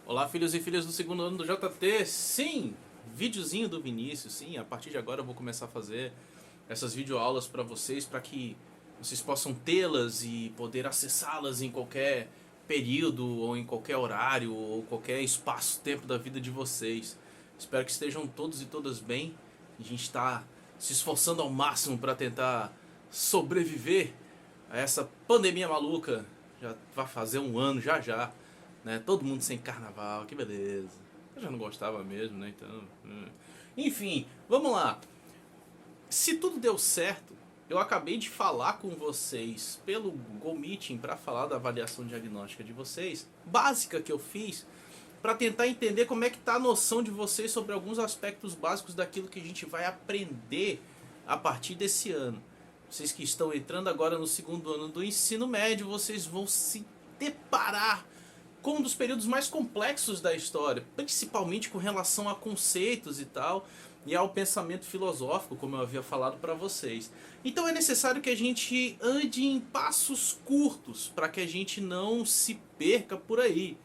Olá, filhos e filhas do segundo ano do JT. Sim, videozinho do Vinícius. Sim, a partir de agora eu vou começar a fazer essas videoaulas para vocês, para que vocês possam tê-las e poder acessá-las em qualquer período ou em qualquer horário ou qualquer espaço-tempo da vida de vocês. Espero que estejam todos e todas bem. A gente está se esforçando ao máximo para tentar sobreviver a essa pandemia maluca. Já vai fazer um ano já, né? Todo mundo sem carnaval, que beleza. Eu já não gostava mesmo, né? Então, enfim, vamos lá. Se tudo deu certo, eu acabei de falar com vocês pelo Google Meeting para falar da avaliação diagnóstica de vocês, básica que eu fiz, para tentar entender como é que tá a noção de vocês sobre alguns aspectos básicos daquilo que a gente vai aprender a partir desse ano. Vocês que estão entrando agora no segundo ano do ensino médio, vocês vão se deparar com um dos períodos mais complexos da história, principalmente com relação a conceitos e tal, e ao pensamento filosófico, como eu havia falado para vocês. Então é necessário que a gente ande em passos curtos, para que a gente não se perca por aí.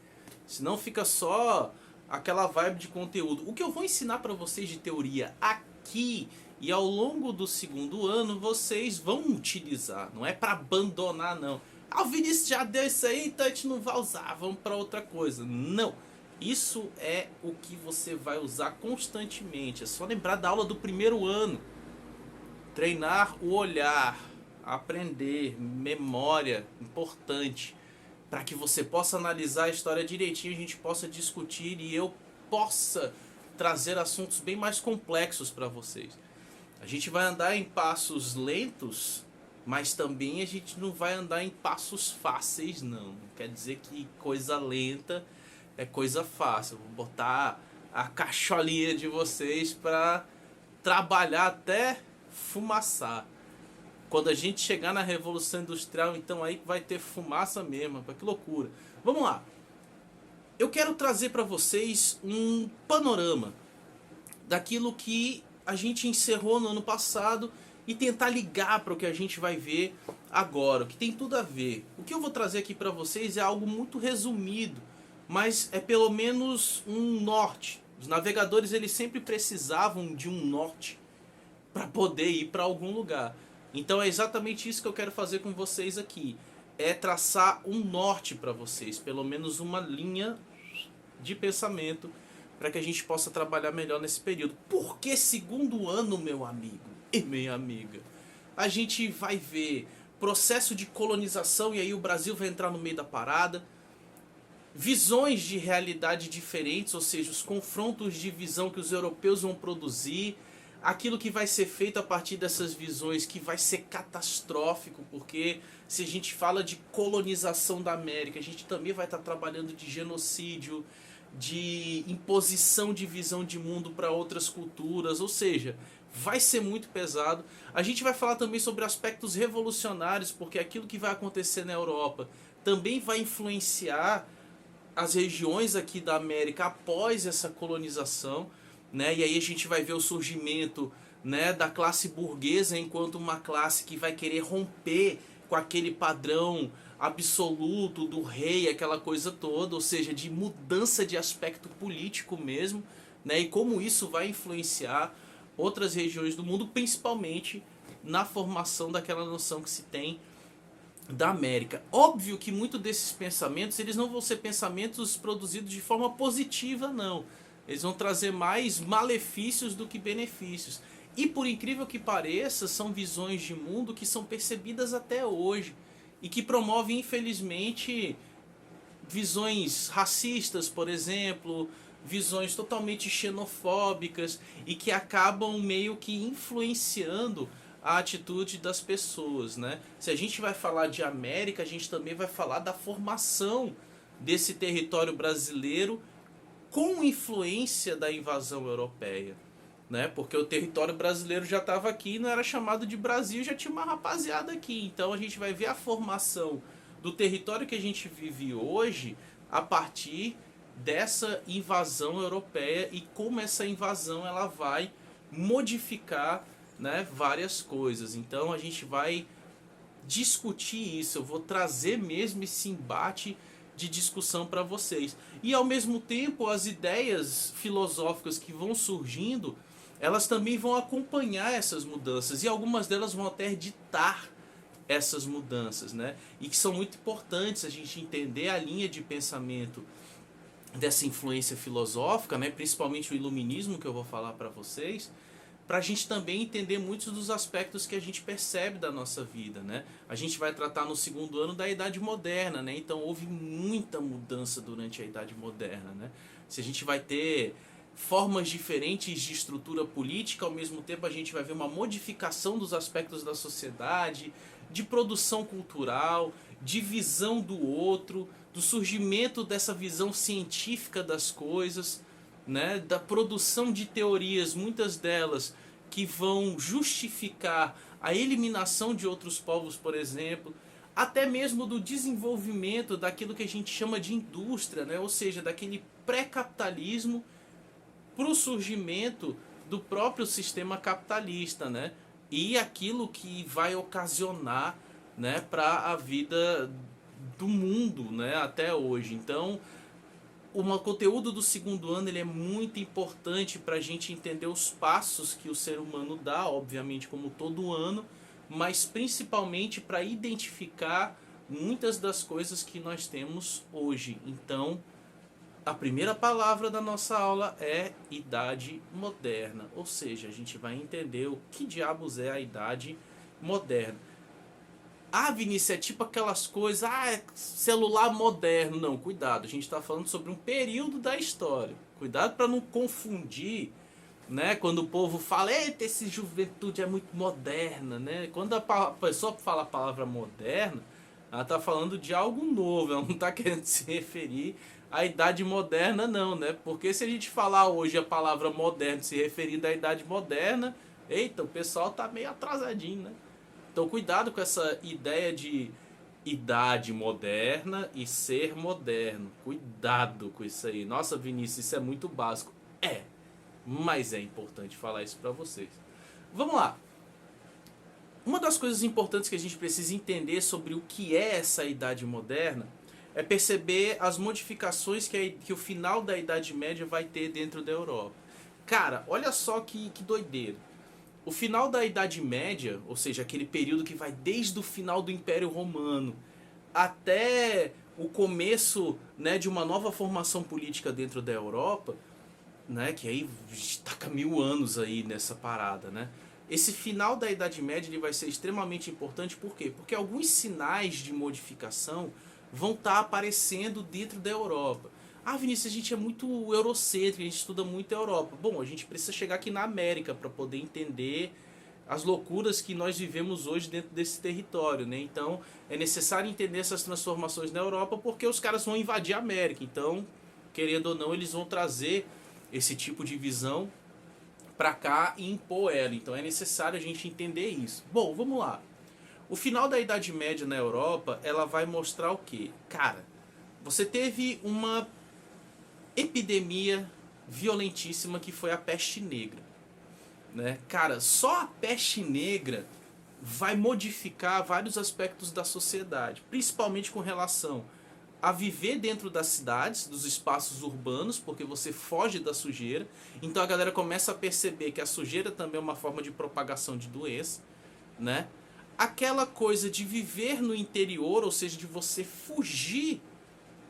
Senão fica só aquela vibe de conteúdo. O que eu vou ensinar para vocês de teoria aqui e ao longo do segundo ano vocês vão utilizar, não é para abandonar não. Ah, o Vinícius já deu isso aí, então a gente não vai usar, vamos para outra coisa. Não, isso é o que você vai usar constantemente. É só lembrar da aula do primeiro ano. Treinar o olhar, aprender, memória, importante. Para que você possa analisar a história direitinho, a gente possa discutir e eu possa trazer assuntos bem mais complexos para vocês. A gente vai andar em passos lentos, mas também a gente não vai andar em passos fáceis, não. Não quer dizer que coisa lenta é coisa fácil. Eu vou botar a cacholinha de vocês para trabalhar até fumaçar. Quando a gente chegar na Revolução Industrial, então aí vai ter fumaça mesmo. Que loucura. Vamos lá. Eu quero trazer para vocês um panorama daquilo que a gente encerrou no ano passado e tentar ligar para o que a gente vai ver agora, o que tem tudo a ver. O que eu vou trazer aqui para vocês é algo muito resumido, mas é pelo menos um norte. Os navegadores eles sempre precisavam de um norte para poder ir para algum lugar. Então é exatamente isso que eu quero fazer com vocês aqui. É traçar um norte para vocês, pelo menos uma linha de pensamento, para que a gente possa trabalhar melhor nesse período. Porque segundo ano, meu amigo e minha amiga, a gente vai ver processo de colonização, e aí o Brasil vai entrar no meio da parada, visões de realidade diferentes, ou seja, os confrontos de visão que os europeus vão produzir, aquilo que vai ser feito a partir dessas visões que vai ser catastrófico, porque se a gente fala de colonização da América, a gente também vai estar trabalhando de genocídio, de imposição de visão de mundo para outras culturas, ou seja, vai ser muito pesado. A gente vai falar também sobre aspectos revolucionários, porque aquilo que vai acontecer na Europa também vai influenciar as regiões aqui da América após essa colonização, né? E aí a gente vai ver o surgimento, né, da classe burguesa enquanto uma classe que vai querer romper com aquele padrão absoluto do rei, aquela coisa toda, ou seja, de mudança de aspecto político mesmo, né? E como isso vai influenciar outras regiões do mundo, principalmente na formação daquela noção que se tem da América. Óbvio que muitos desses pensamentos, eles não vão ser pensamentos produzidos de forma positiva, não. Eles vão trazer mais malefícios do que benefícios. E por incrível que pareça, são visões de mundo que são percebidas até hoje e que promovem, infelizmente, visões racistas, por exemplo, visões totalmente xenofóbicas e que acabam meio que influenciando a atitude das pessoas, né? Se a gente vai falar de América, a gente também vai falar da formação desse território brasileiro com influência da invasão europeia, né? Porque o território brasileiro já estava aqui, não era chamado de Brasil, já tinha uma rapaziada aqui. Então a gente vai ver a formação do território que a gente vive hoje a partir dessa invasão europeia e como essa invasão ela vai modificar, né, várias coisas. Então a gente vai discutir isso, eu vou trazer mesmo esse embate de discussão para vocês. E ao mesmo tempo, as ideias filosóficas que vão surgindo, elas também vão acompanhar essas mudanças, e algumas delas vão até ditar essas mudanças, né? E que são muito importantes a gente entender a linha de pensamento dessa influência filosófica, né? Principalmente o iluminismo, que eu vou falar para vocês, para a gente também entender muitos dos aspectos que a gente percebe da nossa vida, né? A gente vai tratar no segundo ano da Idade Moderna, né? Então houve muita mudança durante a Idade Moderna, né? Se a gente vai ter formas diferentes de estrutura política, ao mesmo tempo a gente vai ver uma modificação dos aspectos da sociedade, de produção cultural, de visão do outro, do surgimento dessa visão científica das coisas, né, da produção de teorias, muitas delas que vão justificar a eliminação de outros povos, por exemplo, até mesmo do desenvolvimento daquilo que a gente chama de indústria, né, ou seja, daquele pré-capitalismo para o surgimento do próprio sistema capitalista, né, e aquilo que vai ocasionar, né, para a vida do mundo, né, até hoje. Então, o conteúdo do segundo ano ele é muito importante para a gente entender os passos que o ser humano dá, obviamente como todo ano, mas principalmente para identificar muitas das coisas que nós temos hoje. Então, a primeira palavra da nossa aula é Idade Moderna, ou seja, a gente vai entender o que diabos é a Idade Moderna. Ah, Vinícius, é tipo aquelas coisas, é celular moderno. Não, cuidado, a gente está falando sobre um período da história. Cuidado para não confundir, né? Quando o povo fala, eita, essa juventude é muito moderna, né? Quando a pessoa fala a palavra moderna, ela está falando de algo novo, ela não está querendo se referir à Idade Moderna, não, né? Porque se a gente falar hoje a palavra moderno se referindo à Idade Moderna, eita, o pessoal tá meio atrasadinho, né? Então cuidado com essa ideia de idade moderna e ser moderno. Cuidado com isso aí. Nossa, Vinícius, isso é muito básico. Mas é importante falar isso para vocês. Vamos lá. Uma das coisas importantes que a gente precisa entender sobre o que é essa idade moderna é perceber as modificações que o final da Idade Média vai ter dentro da Europa. Cara, olha só que doideira. O final da Idade Média, ou seja, aquele período que vai desde o final do Império Romano até o começo, né, de uma nova formação política dentro da Europa, né, que aí taca 1000 anos aí nessa parada, né? Esse final da Idade Média ele vai ser extremamente importante, por quê? Porque alguns sinais de modificação vão estar aparecendo dentro da Europa. Ah, Vinícius, a gente é muito eurocêntrico, a gente estuda muito a Europa. Bom, a gente precisa chegar aqui na América para poder entender as loucuras que nós vivemos hoje dentro desse território, né? Então, é necessário entender essas transformações na Europa porque os caras vão invadir a América. Então, querendo ou não, eles vão trazer esse tipo de visão para cá e impor ela. Então, é necessário a gente entender isso. Bom, vamos lá. O final da Idade Média na Europa, ela vai mostrar o quê? Cara, você teve uma epidemia violentíssima que foi a peste negra, né? Cara, só a peste negra vai modificar vários aspectos da sociedade, principalmente com relação a viver dentro das cidades, dos espaços urbanos, porque você foge da sujeira. Então a galera começa a perceber que a sujeira também é uma forma de propagação de doença, né? Aquela coisa de viver no interior, ou seja, de você fugir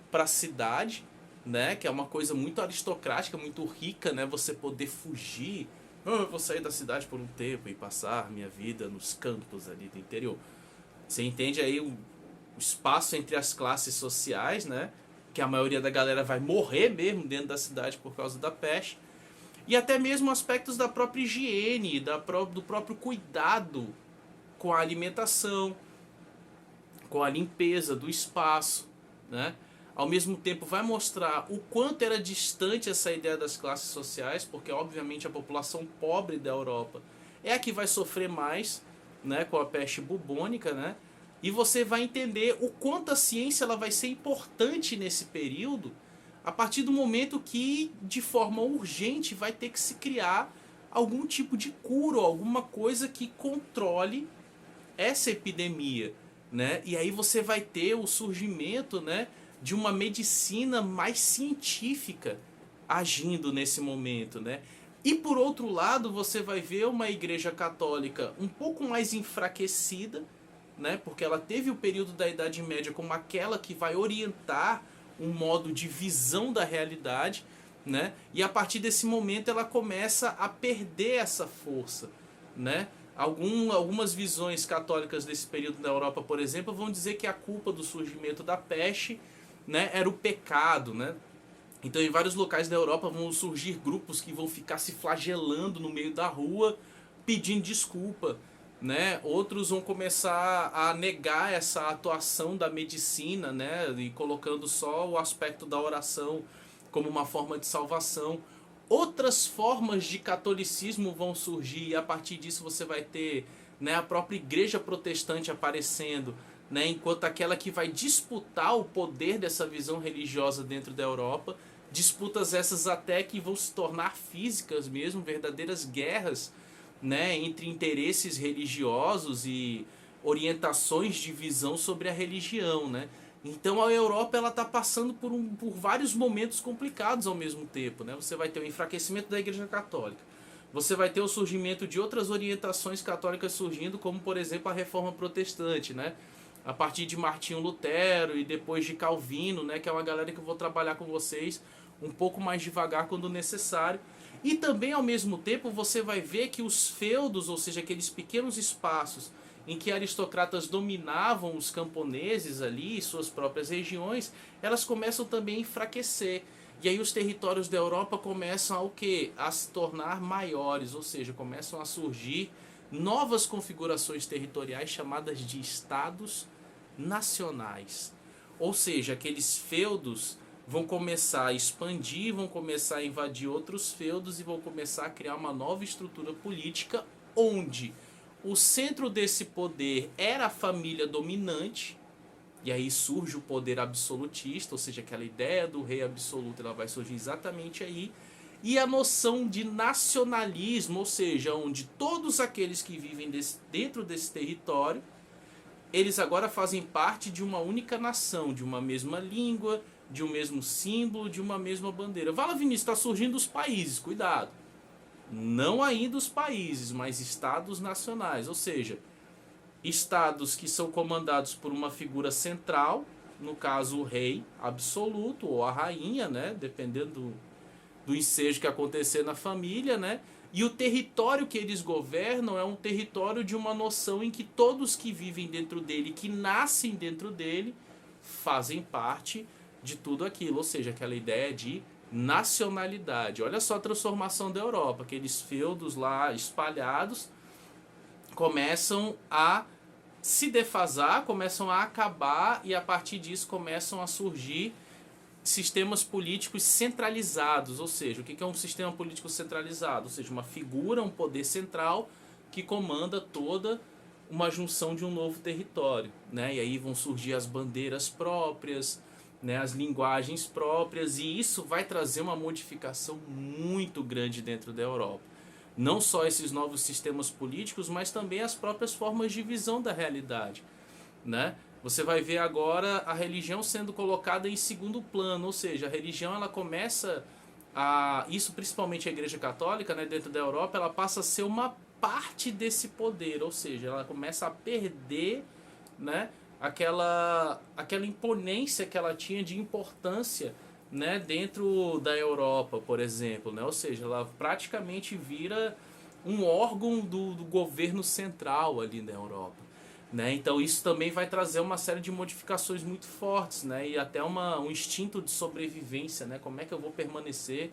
para a cidade, né, que é uma coisa muito aristocrática, muito rica, né, você poder fugir. Eu vou sair da cidade por um tempo e passar minha vida nos campos ali do interior. Você entende aí o espaço entre as classes sociais, né, que a maioria da galera vai morrer mesmo dentro da cidade por causa da peste. E até mesmo aspectos da própria higiene, do próprio cuidado com a alimentação, com a limpeza do espaço, né? Ao mesmo tempo vai mostrar o quanto era distante essa ideia das classes sociais, porque obviamente a população pobre da Europa é a que vai sofrer mais, né, com a peste bubônica, né? E você vai entender o quanto a ciência ela vai ser importante nesse período, a partir do momento que, de forma urgente, vai ter que se criar algum tipo de cura, alguma coisa que controle essa epidemia, né? E aí você vai ter o surgimento, né, de uma medicina mais científica agindo nesse momento, né? E por outro lado, você vai ver uma igreja católica um pouco mais enfraquecida, né? Porque ela teve o período da Idade Média como aquela que vai orientar um modo de visão da realidade, né? E a partir desse momento ela começa a perder essa força, né? Algumas visões católicas desse período na Europa, por exemplo, vão dizer que a culpa do surgimento da peste, né, era o pecado, né? Então, em vários locais da Europa vão surgir grupos que vão ficar se flagelando no meio da rua, pedindo desculpa, né? Outros vão começar a negar essa atuação da medicina, né? E colocando só o aspecto da oração como uma forma de salvação. Outras formas de catolicismo vão surgir e a partir disso você vai ter, né, a própria igreja protestante aparecendo, né, enquanto aquela que vai disputar o poder dessa visão religiosa dentro da Europa. Disputas essas até que vão se tornar físicas mesmo, verdadeiras guerras, né, entre interesses religiosos e orientações de visão sobre a religião, né? Então a Europa ela está passando por vários momentos complicados ao mesmo tempo, né? Você vai ter o enfraquecimento da Igreja Católica, você vai ter o surgimento de outras orientações católicas surgindo, como por exemplo a Reforma Protestante, né? A partir de Martinho Lutero e depois de Calvino, né? Que é uma galera que eu vou trabalhar com vocês um pouco mais devagar quando necessário. E também ao mesmo tempo você vai ver que os feudos, ou seja, aqueles pequenos espaços em que aristocratas dominavam os camponeses ali, suas próprias regiões, elas começam também a enfraquecer. E aí os territórios da Europa começam a o quê? A se tornar maiores, ou seja, começam a surgir novas configurações territoriais chamadas de estados nacionais. Ou seja, aqueles feudos vão começar a expandir, vão começar a invadir outros feudos e vão começar a criar uma nova estrutura política onde o centro desse poder era a família dominante, e aí surge o poder absolutista, ou seja, aquela ideia do rei absoluto, ela vai surgir exatamente aí, e a noção de nacionalismo, ou seja, onde todos aqueles que vivem dentro desse território, eles agora fazem parte de uma única nação, de uma mesma língua, de um mesmo símbolo, de uma mesma bandeira. Fala, Vinícius, está surgindo os países, cuidado. Não ainda os países, mas estados nacionais, ou seja, estados que são comandados por uma figura central, no caso o rei absoluto ou a rainha, né, dependendo do ensejo que acontecer na família, né, e o território que eles governam é um território de uma noção em que todos que vivem dentro dele, que nascem dentro dele, fazem parte de tudo aquilo, ou seja, aquela ideia de nacionalidade. Olha só a transformação da Europa, aqueles feudos lá espalhados começam a se defasar, começam a acabar e a partir disso começam a surgir sistemas políticos centralizados, ou seja, o que é um sistema político centralizado? Ou seja, uma figura, um poder central que comanda toda uma junção de um novo território, né? E aí vão surgir as bandeiras próprias, né, as linguagens próprias, e isso vai trazer uma modificação muito grande dentro da Europa. Não só esses novos sistemas políticos, mas também as próprias formas de visão da realidade, né? Você vai ver agora a religião sendo colocada em segundo plano, ou seja, a religião ela começa a, isso principalmente a Igreja Católica, né, dentro da Europa, ela passa a ser uma parte desse poder, ou seja, ela começa a perder, né, aquela imponência que ela tinha de importância, né, dentro da Europa, por exemplo, né? Ou seja, ela praticamente vira um órgão do governo central ali na Europa, né? Então isso também vai trazer uma série de modificações muito fortes, né? E até um instinto de sobrevivência, né? Como é que eu vou permanecer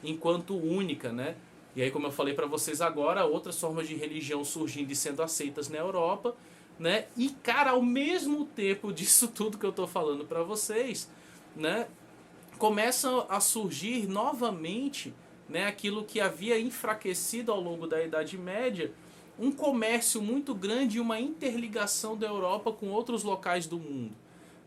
enquanto única, né? E aí, como eu falei para vocês agora, outras formas de religião surgindo e sendo aceitas na Europa, né? E, cara, ao mesmo tempo disso tudo que eu tô falando para vocês, né, começam a surgir novamente, né, aquilo que havia enfraquecido ao longo da Idade Média, um comércio muito grande e uma interligação da Europa com outros locais do mundo,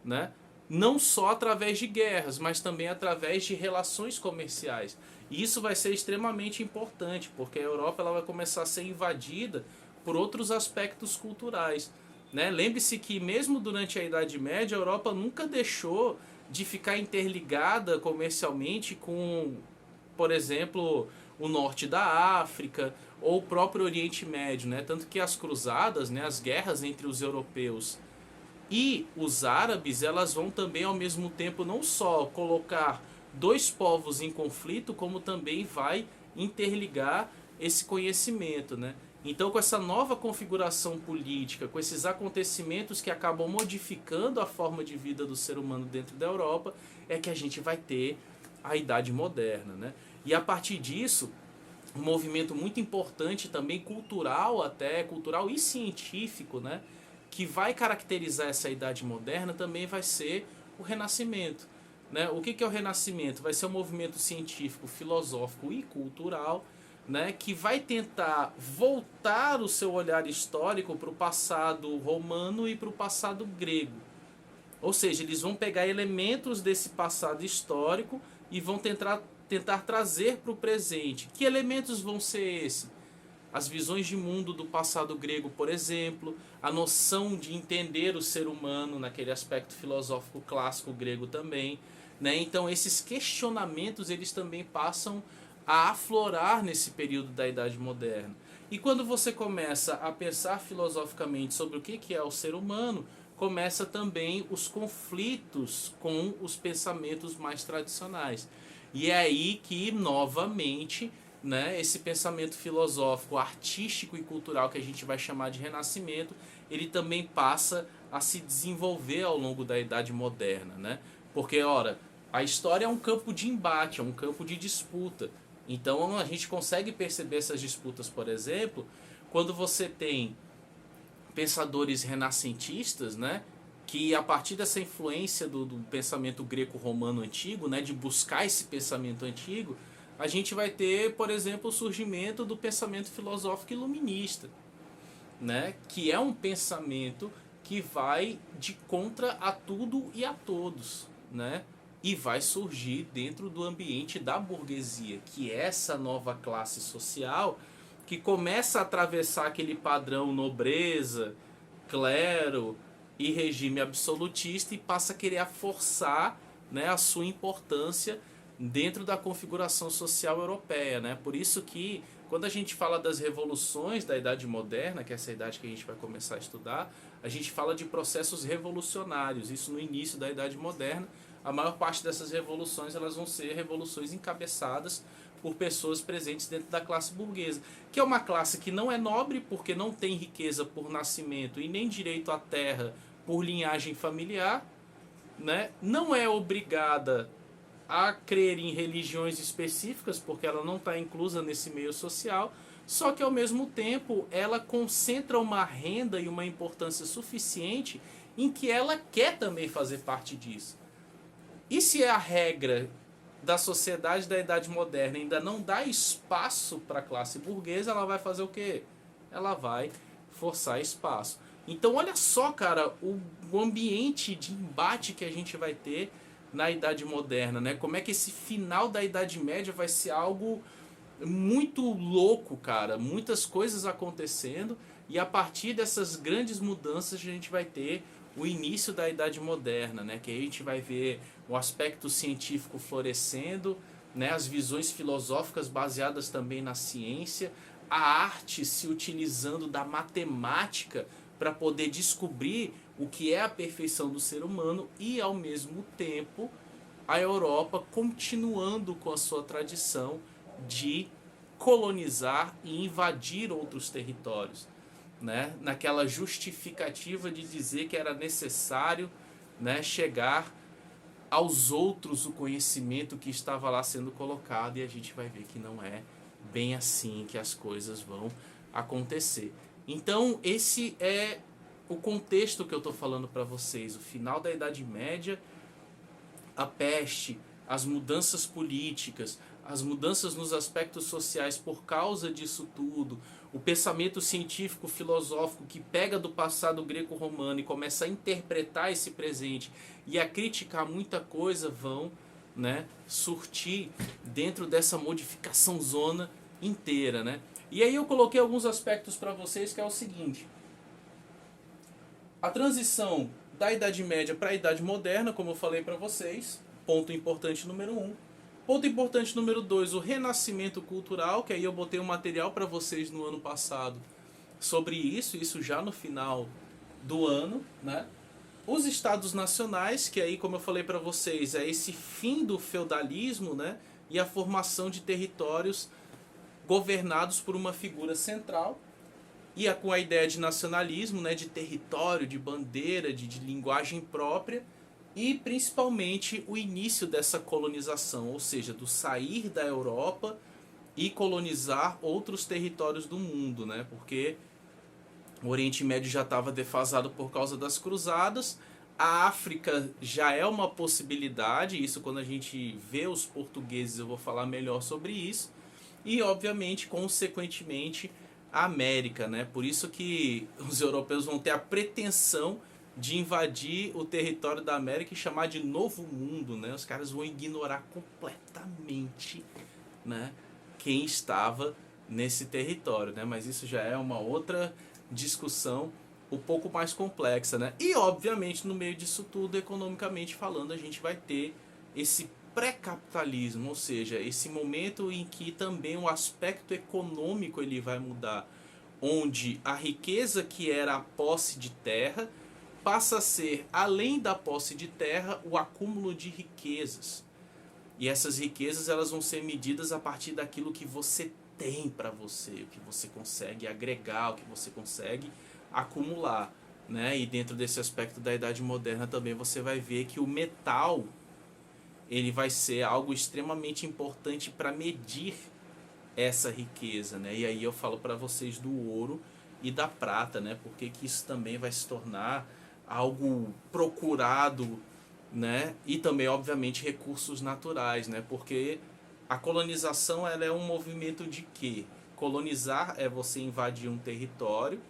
né? Não só através de guerras, mas também através de relações comerciais. E isso vai ser extremamente importante, porque a Europa ela vai começar a ser invadida por outros aspectos culturais, né? Lembre-se que mesmo durante a Idade Média, a Europa nunca deixou de ficar interligada comercialmente com, por exemplo, o norte da África ou o próprio Oriente Médio, né? Tanto que as cruzadas, né, as guerras entre os europeus e os árabes, elas vão também ao mesmo tempo não só colocar dois povos em conflito, como também vai interligar esse conhecimento, né? Então, com essa nova configuração política, com esses acontecimentos que acabam modificando a forma de vida do ser humano dentro da Europa, é que a gente vai ter a Idade Moderna, né? E a partir disso, um movimento muito importante também cultural, até cultural e científico, né, que vai caracterizar essa Idade Moderna também vai ser o Renascimento, né? O que é o Renascimento? Vai ser um movimento científico, filosófico e cultural, né, que vai tentar voltar o seu olhar histórico para o passado romano e para o passado grego. Ou seja, eles vão pegar elementos desse passado histórico e vão tentar trazer para o presente. Que elementos vão ser esses? As visões de mundo do passado grego, por exemplo, a noção de entender o ser humano naquele aspecto filosófico clássico grego também, né? Então esses questionamentos eles também passam a aflorar nesse período da Idade Moderna. E quando você começa a pensar filosoficamente sobre o que é o ser humano, começa também os conflitos com os pensamentos mais tradicionais. E é aí que, novamente, né, esse pensamento filosófico, artístico e cultural que a gente vai chamar de Renascimento, ele também passa a se desenvolver ao longo da Idade Moderna, né? Porque, ora, a história é um campo de embate, é um campo de disputa. Então a gente consegue perceber essas disputas, por exemplo, quando você tem pensadores renascentistas, né, que a partir dessa influência do pensamento greco-romano antigo, né, de buscar esse pensamento antigo, a gente vai ter, por exemplo, o surgimento do pensamento filosófico iluminista, né, que é um pensamento que vai de contra a tudo e a todos, né, e vai surgir dentro do ambiente da burguesia, que é essa nova classe social que começa a atravessar aquele padrão nobreza, clero e regime absolutista e passa a querer forçar, né, a sua importância dentro da configuração social europeia, né? Por isso que quando a gente fala das revoluções da Idade Moderna, que é essa idade que a gente vai começar a estudar, a gente fala de processos revolucionários, isso no início da Idade Moderna. A maior parte dessas revoluções elas vão ser revoluções encabeçadas por pessoas presentes dentro da classe burguesa, que é uma classe que não é nobre porque não tem riqueza por nascimento e nem direito à terra por linhagem familiar, né? Não é obrigada a crer em religiões específicas porque ela não está inclusa nesse meio social, só que ao mesmo tempo ela concentra uma renda e uma importância suficiente em que ela quer também fazer parte disso. E se a regra da sociedade da Idade Moderna ainda não dá espaço para a classe burguesa, ela vai fazer o quê? Ela vai forçar espaço. Então olha só, cara, o ambiente de embate que a gente vai ter na Idade Moderna, né? Como é que esse final da Idade Média vai ser algo muito louco, cara. Muitas coisas acontecendo e a partir dessas grandes mudanças a gente vai ter o início da Idade Moderna, né? Que aí a gente vai ver o aspecto científico florescendo, né? As visões filosóficas baseadas também na ciência, a arte se utilizando da matemática para poder descobrir o que é a perfeição do ser humano e, ao mesmo tempo, a Europa continuando com a sua tradição de colonizar e invadir outros territórios, né? Naquela justificativa de dizer que era necessário, né, chegar aos outros o conhecimento que estava lá sendo colocado, e a gente vai ver que não é bem assim que as coisas vão acontecer. Então esse é o contexto que eu estou falando para vocês, o final da Idade Média, a peste, as mudanças políticas, as mudanças nos aspectos sociais por causa disso tudo, o pensamento científico filosófico que pega do passado greco-romano e começa a interpretar esse presente e a criticar muita coisa vão, né, surtir dentro dessa modificação zona inteira, né? E aí eu coloquei alguns aspectos para vocês que é o seguinte: a transição da Idade Média para a Idade Moderna, como eu falei para vocês. Ponto importante número 1. Ponto importante número 2, o renascimento cultural, que aí eu botei um material para vocês no ano passado sobre isso já no final do ano, né? Os estados nacionais, que aí, como eu falei para vocês, é esse fim do feudalismo, né? E a formação de territórios governados por uma figura central. E com a ideia de nacionalismo, né? De território, de bandeira, de linguagem própria. E principalmente o início dessa colonização, ou seja, do sair da Europa e colonizar outros territórios do mundo, né? Porque o Oriente Médio já estava defasado por causa das cruzadas. A África já é uma possibilidade, isso quando a gente vê os portugueses eu vou falar melhor sobre isso. E obviamente, consequentemente, a América, né? Por isso que os europeus vão ter a pretensão de invadir o território da América e chamar de Novo Mundo, né? Os caras vão ignorar completamente, né, quem estava nesse território, né? Mas isso já é uma outra discussão um pouco mais complexa, né? E obviamente no meio disso tudo, economicamente falando, a gente vai ter esse pré-capitalismo, ou seja, esse momento em que também o aspecto econômico ele vai mudar, onde a riqueza que era a posse de terra passa a ser, além da posse de terra, o acúmulo de riquezas. E essas riquezas elas vão ser medidas a partir daquilo que você tem para você, o que você consegue agregar, o que você consegue acumular, né? E dentro desse aspecto da Idade Moderna também você vai ver que o metal ele vai ser algo extremamente importante para medir essa riqueza, né? E aí eu falo para vocês do ouro e da prata, né? Porque que isso também vai se tornar algo procurado, né? E também, obviamente, recursos naturais, né? Porque a colonização ela é um movimento de quê? Colonizar é você invadir um território,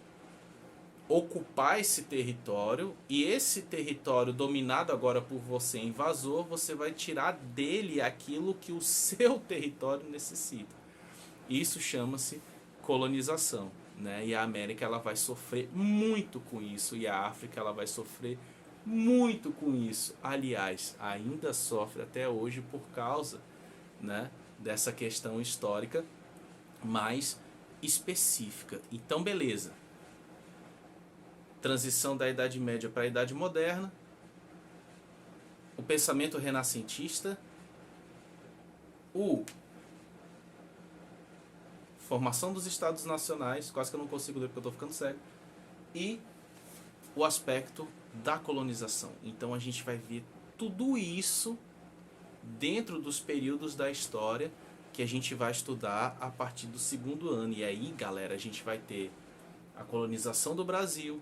ocupar esse território, e esse território dominado agora por você, invasor, você vai tirar dele aquilo que o seu território necessita. Isso chama-se colonização, né? E a América ela vai sofrer muito com isso, e a África ela vai sofrer muito com isso. Aliás, ainda sofre até hoje por causa, né, dessa questão histórica mais específica. Então, beleza. Transição da Idade Média para a Idade Moderna. O pensamento renascentista. Formação dos Estados Nacionais. Quase que eu não consigo ler porque eu estou ficando cego. E o aspecto da colonização. Então a gente vai ver tudo isso dentro dos períodos da história que a gente vai estudar a partir do segundo ano. E aí, galera, a gente vai ter a colonização do Brasil,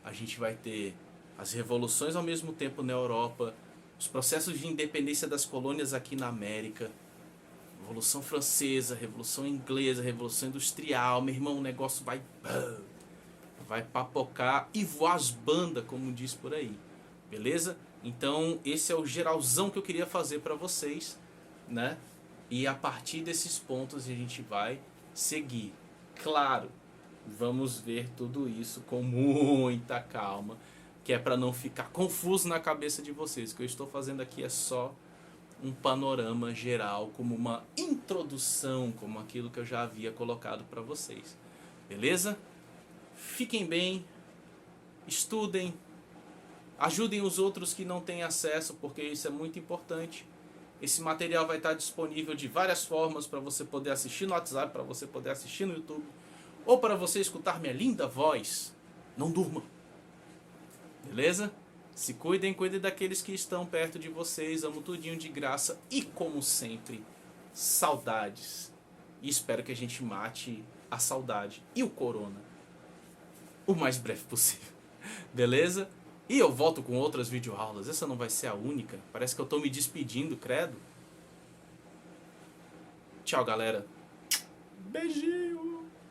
a gente vai ter as revoluções ao mesmo tempo na Europa, os processos de independência das colônias aqui na América, Revolução Francesa, Revolução Inglesa, Revolução Industrial. Meu irmão, o negócio vai papocar e voar as bandas, como diz por aí. Beleza? Então, esse é o geralzão que eu queria fazer para vocês, né? E a partir desses pontos a gente vai seguir. Claro, vamos ver tudo isso com muita calma, que é para não ficar confuso na cabeça de vocês. O que eu estou fazendo aqui é só um panorama geral, como uma introdução, como aquilo que eu já havia colocado para vocês. Beleza? Fiquem bem, estudem, ajudem os outros que não têm acesso, porque isso é muito importante. Esse material vai estar disponível de várias formas para você poder assistir no WhatsApp, para você poder assistir no YouTube, ou para você escutar minha linda voz. Não durma. Beleza? Se cuidem, cuidem daqueles que estão perto de vocês. Amo tudinho de graça e, como sempre, saudades. E espero que a gente mate a saudade e o corona o mais breve possível. Beleza? E eu volto com outras videoaulas. Essa não vai ser a única. Parece que eu estou me despedindo, credo. Tchau, galera. Beijinho.